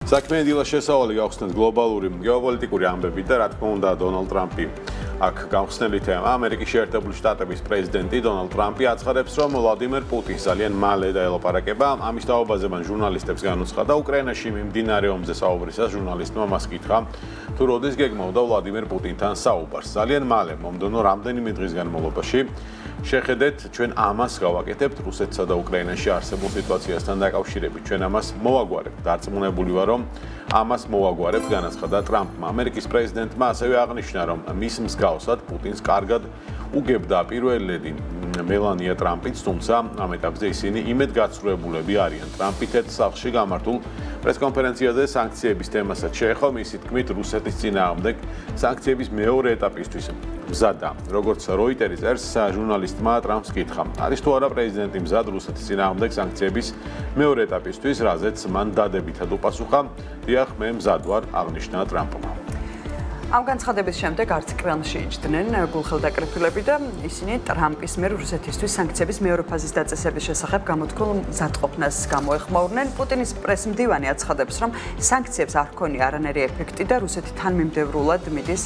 საქმე დილა შესავალი გავხსნათ გლობალური გეოპოლიტიკური ამბები და რა თქმა უნდა დონალდ ტრამპი აქ გავხსნელი თემა ამერიკის შეერთებული შტატების პრეზიდენტი დონალდ ტრამპი აცხადებს რომ ვლადიმერ პუტინს ძალიან მალე დაელაპარაკება ამის თაობაზე მან ჟურნალისტებს განუცხადა უკრაინაში მიმდინარე ომზე საუბრისას ჟურნალისტმა მას კითხა თუ როდის გეგმავდა ვლადიმერ პუტინთან საუბარს ძალიან მალე მომდევნო რამდენიმე დღის განმავლობაში შეხედეთ ჩვენ ამას გავაკეთებთ რუსეთსა და უკრაინაში არსებულ სიტუაციასთან დაკავშირებით ჩვენ ამას მოვაგვარებთ დარწმუნებული ვარ რომ ამას მოვაგვარებთ განაცხადა ტრამპმა ამერიკის პრეზიდენტმა ასევე აღნიშნა რომ მის მსგავსად პუტინს კარგად უგებდა პირველი ლედი მელანია ტრამპიც თუმცა ამ ეტაპზე ისინი იმედგაცრუებულები არიან ტრამპი თეთრ სახლში გამართულ პრესკონფერენციაზე სანქციების თემასაც შეეხო მისი თქმით რუსეთის წინააღმდეგ სანქციების მეორე ეტაპისთვის მზადა როგორც როიტერის წერს ჟურნალისტმა ტრამპს კითხა არის თუ არა პრეზიდენტი მზად რუსეთის წინააღმდეგ სანქციების მეორე ეტაპისთვის რაზეც მან დადებითად უპასუხა დიახ მე მზად ვარ აღნიშნა ტრამპმა ამ განცხადების შემდეგ არც კრემლში იჯდნენ გულხელდაკრეფილები და ისინი ტრამპის მიერ რუსეთისთვის სანქციების მეორე ფაზის დაწესების შესახებ გამოთქმულ მზადყოფნას გამოეხმაურნენ. პუტინის პრესმდივანი აცხადებს, რომ სანქციებს არ ჰქონია არანაირი ეფექტი და რუსეთი თანმიმდევრულად მიდის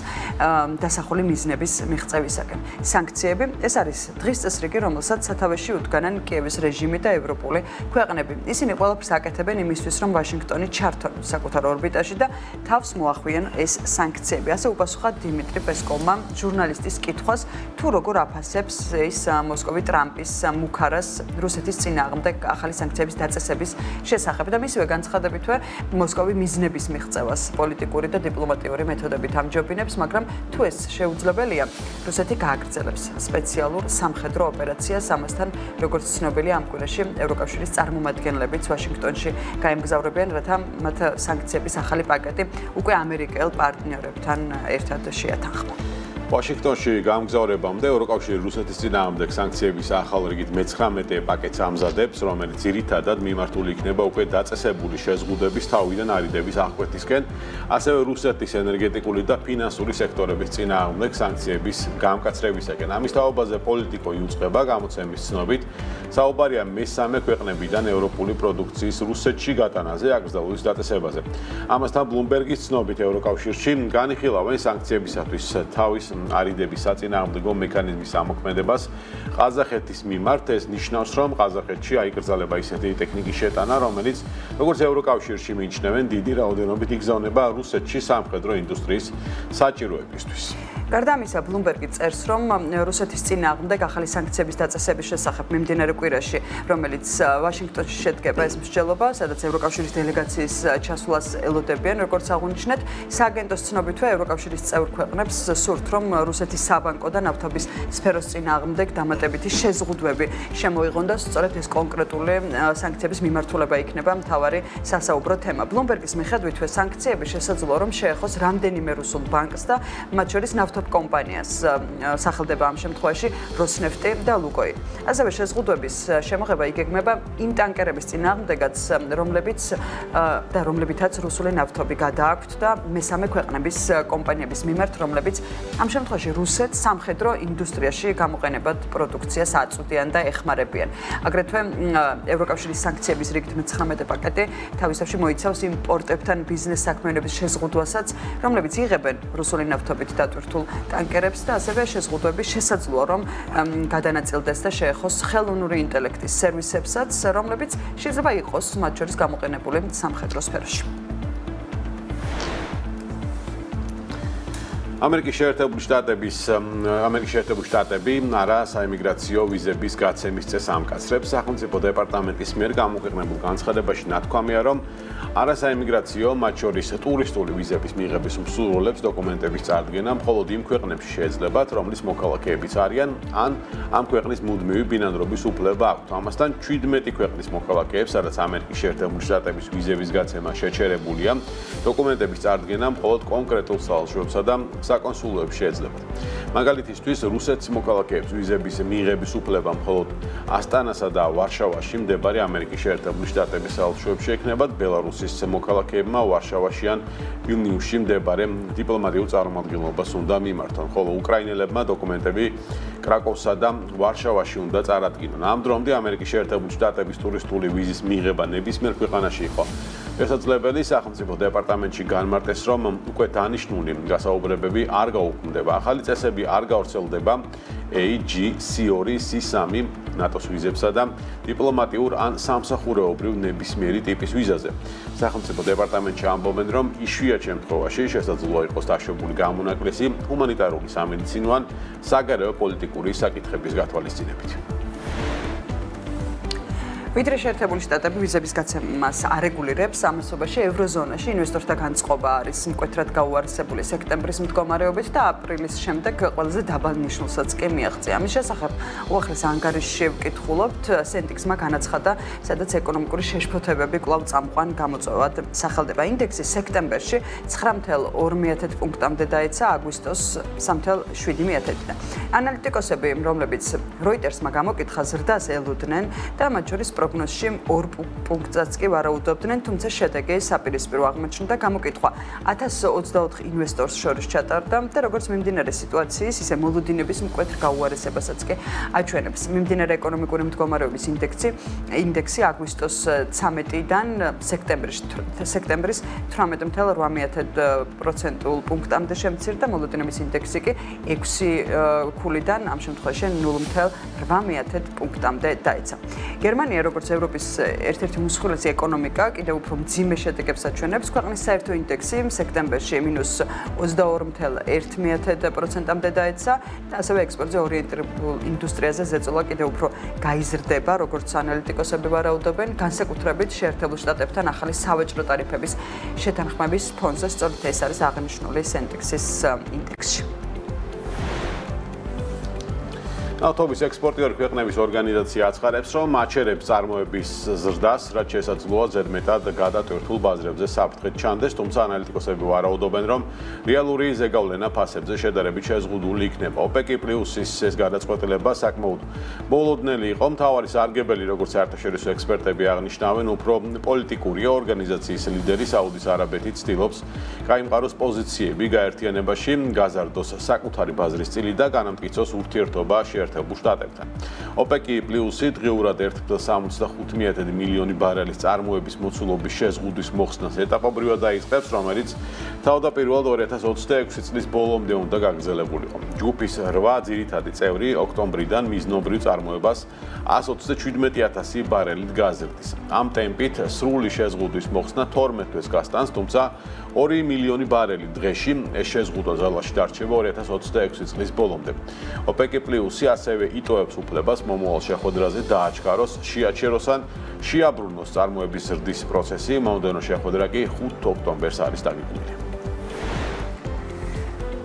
დასახული მიზნების მიღწევისაკენ. სანქციები ეს არის დღის წესრიგი, რომელსაც სათავეში უდგანან კიევის რეჟიმი და ევროპული ქვეყნები. ისინი ყველაფერს აკეთებენ იმისთვის, რომ ვაშინგტონი ჩართონ საკუთარ ორბიტაში და თავს მოახვიენ ეს სანქციები. ასე უპასუხა დიმიტრი პესკოვმა ჟურნალისტის კითხვას თუ როგორ აფასებს ის მოსკოვი ტრამპის მუქარას რუსეთის წინააღმდეგ ახალი სანქციების დაწესების შესახებ და მისივე განცხადებითვე მოსკოვი მიზნების მიღწევას პოლიტიკური და დიპლომატიური მეთოდებით ამჯობინებს მაგრამ თუ ეს შეუძლებელია რუსეთი გააგრძელებს სპეციალურ სამხედრო ოპერაციას ამასთან როგორც ცნობილია ამ კვირაში ევროკავშირის წარმომადგენლებიც ვაშინგტონში გაემგზავრებიან რათა მათ სანქციების ახალი პაკეტი უკვე ამერიკელ პარტნიორებთან ერთად შეათანხმა. ვაშინგტონში გამგზავრებამდე ევროკავშირი რუსეთის წინააღმდეგ სანქციების ახალ რიგით მე-19 პაკეტს ამზადებს, რომელიც ძირითადად მიმართული იქნება უკვე დაწესებული შეზღუდვების თავიდან არიდების აღკვეთისკენ, ასევე რუსეთის ენერგეტიკული და ფინანსური სექტორების წინააღმდეგ სანქციების გამკაცრებისაკენ. ამის თაობაზე პოლიტიკო იუწყება გამოცემის ცნობით, საუბარია მე-3 ქვეყნებიდან ევროპული პროდუქციის რუსეთში გატანაზე აკრძალვის დაწესებაზე. ამასთან ბლუმბერგის ცნობით ევროკავშირში განიხილავენ სანქციებისათვის თავის არიდების საწინააღმდეგო მექანიზმის ამოქმედებას ყაზახეთის მიმართ ეს ნიშნავს რომ ყაზახეთში აიკრძალება ისეთი ტექნიკის შეტანა რომელიც როგორც ევროკავშირში მიიჩნევენ დიდი რაოდენობით იგზავნება რუსეთში სამხედრო ინდუსტრიის საჭიროებისთვის გარდა ამისა ბლუმბერგი წერს რომ რუსეთის წინააღმდეგ ახალი სანქციების დაწესების შესახებ მიმდინარე კვირაში რომელიც ვაშინგტონში შედგება ეს მსჯელობა სადაც ევროკავშირის დელეგაციის ჩასვლას ელოდებიან როგორც აღნიშნეთ სააგენტოს ცნობითვე ევროკავშირის წევრ ქვეყნებს სურთ რომ რუსეთის საბანკო და ნავთობის სფეროს წინააღმდეგ დამატებითი შეზღუდვები შემოიღონ და სწორედ ეს კონკრეტული სანქციების მიმართულება იქნება მთავარი სასაუბრო თემა. ბლუმბერგის მიხედვითვე სანქციები შესაძლოა რომ შეეხოს რამდენიმე რუსულ ბანკს და მათ შორის ნავთობკომპანიას სახელდება ამ შემთხვევაში როსნეფტი და ლუკოილი. ასევე შეზღუდვების შემოღება იგეგმება იმ ტანკერების წინააღმდეგაც რომლებითაც რუსული ნავთობი გადააქვთ და მე-3 ქვეყნების კომპანიების მიმართ რომლებიც ამ შემთხვევაში რუსეთს სამხედრო ინდუსტრიაში გამოყენებად პროდუქციას აწვდიან და ეხმარებიან. აგრეთვე ევროკავშირის სანქციების რიგით მე-19 პაკეტი თავისთავში მოიცავს იმპორტებთან ბიზნეს საქმიანობის შეზღუდვასაც, რომლებიც იღებენ რუსული ნავთობით დატვირთულ ტანკერებს და ასევე შეზღუდვები შესაძლოა რომ გადანაწილდეს და შეეხოს ხელოვნური ინტელექტის სერვისებსაც, რომლებიც შეიძლება იყოს მათ შორის გამოყენებული სამხედრო სფეროში. ამერიკის შეერთებული შტატები არა საიმიგრაციო ვიზების გაცემის წესს ამკაცრებს. სახელმწიფო დეპარტამენტის მიერ გამოქვეყნებულ განცხადებაში ნათქვამია, რომ არა საიმიგრაციო, მათ შორის ტურისტული ვიზების მიღების მსურველებს დოკუმენტების წარდგენა მხოლოდ იმ ქვეყნებში შეეძლებათ, რომლის მოქალაქეებიც არიან, ან ამ ქვეყნის მუდმივი ბინადრობის უფლება აქვთ. ამასთან 17 ქვეყნის მოქალაქეებს, სადაც ამერიკის შეერთებული შტატების ვიზების გაცემა შეჩერებულია, დოკუმენტების წარდგენა მხოლოდ კონკრეტულ საელჩოებსა და საკონსულოებს შეეძლებათ. მაგალითისთვის, რუსეთის მოქალაქეებს ვიზების მიღების უფლება მხოლოდ ასტანასა და ვარშავაში მდებარე ამერიკის შეერთებული შტატების საელჩოებში ექნებათ, ბელარუსის მოქალაქეებმა ვარშავაში ან ვილნიუსში მდებარე დიპლომატიურ წარმომადგენლობას უნდა მიმართონ, ხოლო უკრაინელებმა დოკუმენტები კრაკოვსა და ვარშავაში უნდა წარადგინონ. ამ დრომდე ამერიკის შეერთებული შტატების ტურისტული ვიზის მიღება ნებისმიერ ქვეყანაში იყო შესაძლებელი სახელმწიფო დეპარტამენტში განმარტეს, რომ უკვე დანიშნული გასაუბრებები არ გაუქმდება. ახალი წესები არ გავრცელდება AG-C2-C3 ნატოს ვიზებსა და დიპლომატიურ ან სამსახურეობრივ ნებისმიერი ტიპის ვიზაზე. სახელმწიფო დეპარტამენტში ამბობენ, რომ იშვიათ შემთხვევაში შესაძლოა იყოს დაშვებული გამონაკლისი ჰუმანიტარული, სამედიცინო ან საგარეო პოლიტიკური საკითხების გათვალისწინებით. ვიდრე შეერთებული შტატები ვიზების გაცემას არეგულირებს, ამასობაში ევროზონაში ინვესტორთა განწყობა არის მკვეთრად გაუარესებული სექტემბრის მდგომარეობით და აპრილის შემდეგ ყველაზე დაბალ ნიშნულსაც კი მიაღწია. ამის შესახებ უახლეს ანგარიშში შევკითხულობთ, სენტიქსმა განაცხადა, სადაც ეკონომიკური შეშფოთებები კვლავ წამყვან გამოწვევად სახელდება. ინდექსი სექტემბერში 9.2 პუნქტამდე დაეცა, აგვისტოს 3.7-დან. ანალიტიკოსები, რომლებიც როიტერსმა გამოკითხა, ზრდას ელოდნენ და მათ შორის პროგნოზში 2 პუნქტსაც კი ვარაუდობდნენ, თუმცა შედეგი საპირისპირო აღმოჩნდა. გამოკითხვა 1024 ინვესტორს შორის ჩატარდა და როგორც მიმდინარე სიტუაციის, ისე მოლოდინების მკვეთრ გაუარესებასაც კი აჩვენებს. მიმდინარე ეკონომიკური მდგომარეობის ინდექსი აგვისტოს 13-დან სექტემბრის 18.8%-ულ პუნქტამდე შემცირდა, მოლოდინების ინდექსი კი 6 ქულიდან ამ შემთხვევაში 0.8 პუნქტამდე დაეცა. გერმანია როგორც ევროპის ერთ-ერთი უმსხვილესი ეკონომიკა, კიდევ უფრო მძიმე შედეგებს აჩვენებს. ქვეყნის საერთო ინდექსი სექტემბერში -2.1%-ამდე დაეცა და ასევე ექსპორტზე ორიენტირებულ ინდუსტრიაზე ზეწოლა კიდევ უფრო გაიზრდება, როგორც ანალიტიკოსები ვარაუდობენ, განსაკუთრებით შეერთებულ შტატებთან ახალი სავაჭრო ტარიფების შეთანხმების ფონზე, სწორედ ეს არის აღნიშნული სენტიქსის ინდექსში. ნავთობის ექსპორტიორი ქვეყნების ორგანიზაცია აცხადებს, რომ აჩერებს წარმოების ზრდას, რაც შესაძლოა ზედმეტად გადატვირთულ ბაზრებზე საფრთხით ჩანდეს, თუმცა ანალიტიკოსები ვარაუდობენ, რომ რეალური ზეგავლენა ფასებზე შედარებით შეზღუდული იქნება. OPEC+-ის ეს გადაწყვეტილება საკმაოდ ბოლოდნელი იყო. მთავარი სარგებელი, როგორც საერთაშორისო ექსპერტები აღნიშნავენ, უფრო პოლიტიკურია. ორგანიზაციის ლიდერი საუდის არაბეთი ცდილობს გაიმყაროს პოზიციები გაერთიანებაში, გაზარდოს საკუთარი ბაზრის წილი და განამტკიცოს ურთიერთობა შეერთებულ შტატებთან. OPEC+-ი დღეურად 1.65 მილიონი ბარელის წარმოების მოცულობის შეზღუდვის მოხსნას ეტაპობრივად დაიწყებს, რომელიც თავდაპირველად 2026 წლის ბოლომდე უნდა გაგრძელებულიყო. ჯგუფის 8 ძირითადი წევრი ოქტომბრიდან მიზნობრივ წარმოებას 127,000 ბარელით გაზრდის. ამ ტემპით სრული შეზღუდვის მოხსნა 12 თვეს გასტანს, თუმცა 2 მილიონი ბარელი დღეში ეს შეზღუდვა ძალაში დარჩება 2026 წლის ბოლომდე. OPEC+-ი ასევე იტოვებს უფლებას მომავალ შეხვედრაზე დააჩქაროს, შეაჩეროს ან შეაბრუნოს წარმოების ზრდის პროცესი. მომდევნო შეხვედრა კი 5 ოქტომბერს არის დაგეგმილი.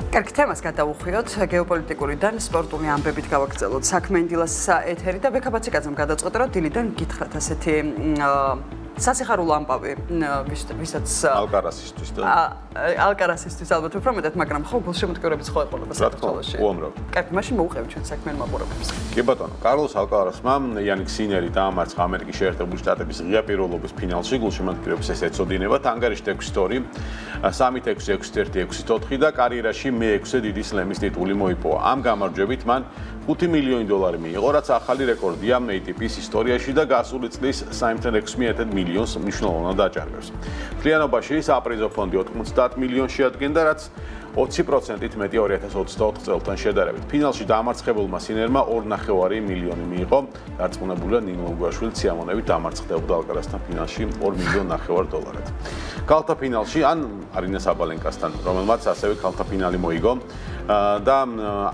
კარგი, თემას გადავუხვიოთ, გეოპოლიტიკურიდან სპორტული ამბებით გავაგრძელოთ. საქმე დილას ეთერი და ბექაბაციკაძემ გადაწყვეტა, რომ დილიდან გითხრათ ასეთი სასიხარულო ამბავი, ვისაც ალკარასისთვის და ალკარასისთვის ალბათ უფრო მეტად, მაგრამ ხო გულშემატკივრებიც ხო ეყოლება საქართველოში. უამრავ. კარგი, მაშინ მოუყევით ჩვენ საქმიან მაყურებლებს. კი ბატონო, კარლოს ალკარასმა Yannick Sinner-ი დაამარცხა ამერიკის შეერთებული შტატების ღია პიროვნების ფინალში, გულშემატკივრებს ეს ეწოდინება, ანგარიშით 6-2, 3-6, 6-1, 6-4 და კარიერაში მე-6 დიდი სლემის ტიტული მოიპოვა. ამ გამარჯვებით მან $5 მილიონი მიიღო, რაც ახალი რეკორდია ATP-ის ისტორიაში და გასული წლის 3.6 მილიონს მნიშვნელოვნად აჭარბებს. მთლიანობაში საპრიზო ფონდი 90 მილიონს შეადგენდა, რაც 20%-ით მეტი 2024 წელთან შედარებით. ფინალში დამარცხებულმა სინერმა 2.5 მილიონი მიიღო, დარწმუნებულია ნინო უგუაშვილი სიამონებით დამარცხდებოდა ალკარასთან ფინალში $2.5 მილიონად. ქალთა ფინალში ან არინა საბალენკასთან, რომელმაც ასევე ქალთა ფინალი მოიგო და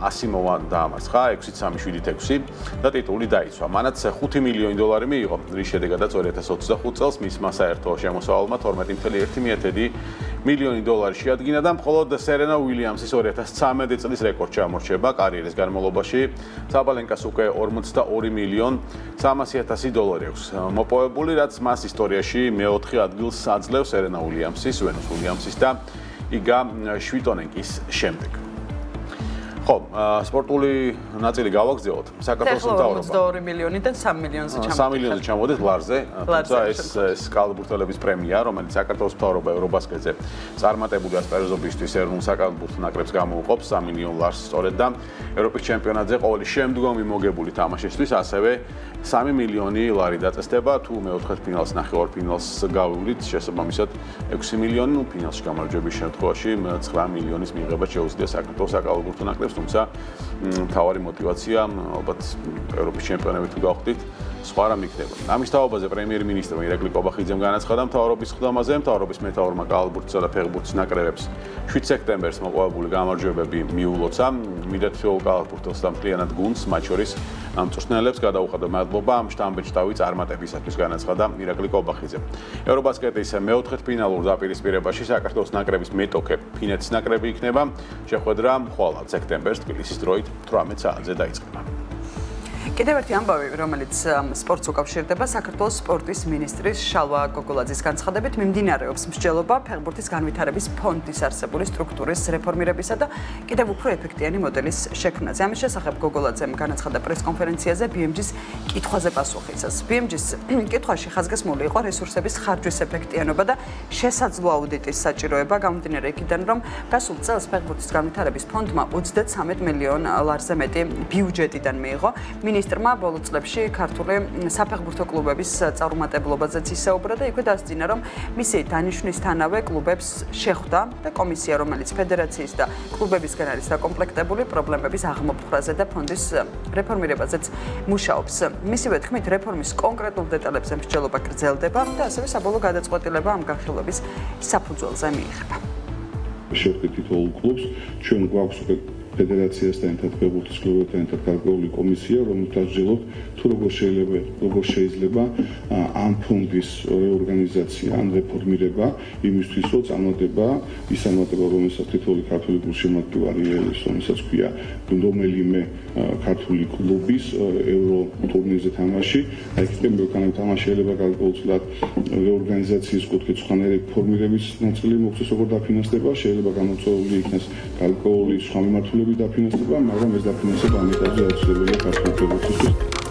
ასიმოვა დაამარცხა 6-3, 7-6 და ტიტული დაიცვა. მანაც $5 მილიონი მიიღო, რის შედეგადაც 2025 წელს მისმა საერთო შემოსავალმა $12.1 მილიონი შეადგინა და მხოლოდ სერენა უილიამსის 2013 წლის რეკორდ ჩამორჩება კარიერის განმავლობაში. საბალენკას უკვე $42 მილიონი 300,000 აქვს მოპოვებული, რაც მას ისტორიაში მეოთხე ადგილს აძლევს სერენა უილიამსის, ვენუს უილიამსის და იგა შვიტონენკის შემდეგ. ხო, სპორტული ნაწილი გავაგრძელოთ. საქართველოს მთავრობა 22 მილიონიდან 3 მილიონზე ჩამოვიდა. 3 მილიონზე ჩამოვიდეთ ლარზე, თუმცა ეს კალათბურთელების პრემია, რომელიც საქართველოს მთავრობა ევრობასკეტზე წარმატებული ასპარეზობისთვის ეროვნულ საკალათბურთო ნაკრებს გამოუყოფს 3 მილიონ ლარს სწორედ და ევროპის ჩემპიონატზე ყოველი შემდგომი მოგებული თამაშისთვის, ასევე 3 მილიონი ლარი დაწესდება, თუ მეოთხედფინალს, ნახევარფინალს გავივლით, შესაბამისად 6 მილიონი, ფინალში გამარჯვების შემთხვევაში 9 მილიონის მიღება შეუძლია საქართველოს საკალათბურთო ნაკრებს, თუმცა მთავარი мотиваცია ალბათ ევროპის ჩემპიონები თუ გავხდით, სხვა რამ იქნება. ამის თაობაზე პრემიერ-მინისტრმა ირაკლი კობახიძემ განაცხადა მთავრობის ხდომაზე, მთავრობის მეთაურმა კალათბურთისა და ფეხბურთის ნაკრებებს 7 სექტემბერს მოპოვებული გამარჯვებები მიულოცა. მიდრეკციულ კალათბურთელს და მთლიანად გუნდს, მათ შორის მწვრთნელებს გადაუხადა მადლობა ამ შტამბეჭდავი წარმატებისათვის, განაცხადა ირაკლი კობახიძე. ევრობასკეტის მეოთხედფინალურ დაპირისპირებაში საქართველოს ნაკრების მეტოქე ფინეთის ნაკრები იქნება. შეხვედრა ხვალ სექტემბერს თბილისის დროით 18 საათზე დაიწყება. კიდევ ერთი ამბავი, რომელიც სპორტს უკავშირდება, საქართველოს სპორტის მინისტრის შალვა გოგოლაძის განცხადებით მიმდინარეობს მსჯელობა ფეხბურთის განვითარების ფონდის არსებული სტრუქტურის რეფორმირებისა და კიდევ უფრო ეფექტიანი მოდელის შექმნაზე. ამის შესახებ გოგოლაძემ განაცხადა პრესკონფერენციაზე BMG-ს კითხვაზე პასუხისას. BMG-ს კითხვაში ხაზგასმული იყო რესურსების ხარჯვის ეფექტიანობა და შესაძლო აუდიტის საჭიროება, გამომდინარე იქიდან, რომ გასულ წელს ფეხბურთის განვითარების ფონდმა 33 მილიონ ლარზე მეტი ბიუჯეტიდან მიიღო. მინისტრმა ბოლო წლებში ქართული საფეხბურთო კლუბების წარუმატებლობაზეც ისაუბრა და იქვე დასძინა, რომ მისი დანიშვნისთანავე კლუბებს შეხვდა და კომისია, რომელიც ფედერაციის და კლუბებისგან არის დაკომპლექტებული, პრობლემების აღმოფხვრაზე და ფონდის რეფორმირებაზეც მუშაობს. მისივე თქმით, რეფორმის კონკრეტულ დეტალებზე მსჯელობა გრძელდება და ასევე საბოლოო გადაწყვეტილება ამ განხილვების საფუძველზე მიიღება. შევხვდით თითოეულ კლუბს, ჩვენ გვაქვს ფედერაციასთან ერთად ფეხბურთის კლუბებთან ერთად გარკვეული კომისია, რომელთაც ვსჯელობთ თუ როგორ შეიძლება ამ ფონდის რეორგანიზაცია, ან რეფორმირება იმისთვის, რომ წარმატება, ის წარმატება, რომელსაც თითოეული ქართული გულშემატკივარი ელის, რომელსაც ქვია რომელიმე ქართული კლუბის ეურო ტურნირზე თამაში, აი ეს მექანიკა შეიძლება გარკვეულწილად რეორგანიზაციის კუთხით სხვანაირი რეფორმირების ნაწილი მოხდეს, როგორ დაფინანსდება, შეიძლება გამოწვეული იქნას გარკვეული სხვა მიმართულებით დაფინანსდება, მაგრამ ეს დაფინანსება ამ ეტაპზე აუცილებელია ქართული ფეხბურთისთვის.